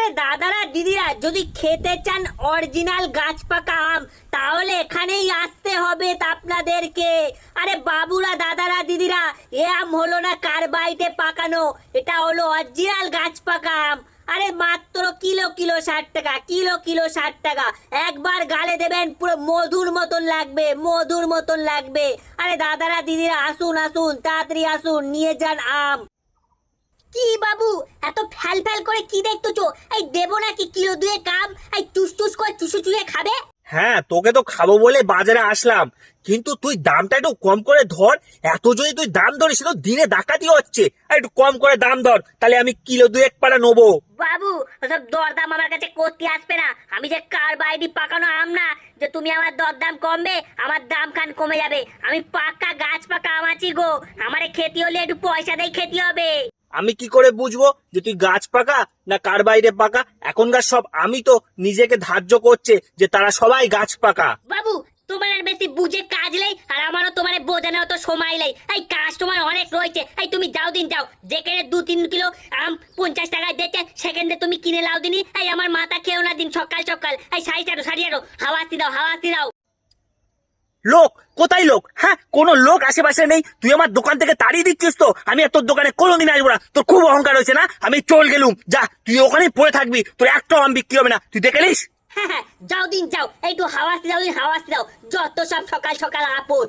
আরে দাদারা দিদিরা, যদি খেতে চান অরিজিনাল গাছ পাকা আম তাহলে এখানেই আসতে হবে তা আপনাদেরকে। আরে বাবুরা দাদারা দিদিরা, এ আম হলো না কার্বাইডে পাকানো, এটা হলো অরিজিনাল গাছ পাকা আম। আরে মাত্র কিলো কিলো 60 টাকা, কিলো কিলো 60 টাকা। একবার গালে দেবেন পুরো মধুর মতন লাগবে, মধুর মতন লাগবে। আরে দাদারা দিদিরা আসুন আসুন, তাড়াতাড়ি আসুন, নিয়ে যান আম। কি বাবু এত ফ্যাল ফ্যাল করে কি দেখতেছো? এই দেবো নাকি কিলো 2 কাম? এই টুস টুস করে চুষে চুষে খাবে? হ্যাঁ, তোকে তো খাবো বলে বাজারে আসলাম, কিন্তু তুই দামটা একটু কম করে ধর। এত যদি তুই দাম ধরিস তো দিনে ডাকাতি হচ্ছে। আর একটু কম করে দাম ধর, তাহলে আমি কিলো 2 পারা নেবো। বাবু ওসব দরদাম আমার কাছে করতে আসবে না। আমি যে কার্বাইডি পাকানো আম না যে তুমি আমার দরদাম কমবে, আমার দাম খান কমে যাবে। আমি পাকা গাছ পাকা আম আছি গো, আমারে খেতে হলে একটু পয়সা দিয়ে খেতে হবে। আমি কি করে বুঝবো যে তুই গাছ পাকা না কার বাইরে পাকা? এখনকার সব আমি তো নিজেকে ধার্য করছে যে তারা সবাই গাছ পাকা। বাবু তোমার আর বেশি বুঝে কাজ নেই, আর আমারও তোমার বোঝানো তো সময় নেই। এই কাস্টমার অনেক রয়েছে, এই তুমি যাও দিন যাও, যেখানে 2-3 কিলো আম 50 টাকায় দিচ্ছে সেখানে তুমি কিনে লাও দিনি। এই আমার মাথা খেও না দিন সকাল সকাল। এই সারিয়ে হাওয়াতি দাও, হাওয়াতি দাও। লোক কোথায় লোক? হ্যাঁ, কোনো লোক আশেপাশে নেই। তুই আমার দোকান থেকে তাড়িয়ে দিচ্ছিস তো? আমি আর তোর দোকানে কোনোদিন আসবো না। তোর খুব অহংকার হয়েছে না? আমি চল গেলুম, যা তুই ওখানেই পড়ে থাকবি, তোর একটাও আম বিক্রি হবে না, তুই দেখে নিস। হ্যাঁ হ্যাঁ যাও দিন যাও, একটু হাওয়াতি দাও দিন, হাওয়াতি দাও। যত সব সকাল সকাল আপদ।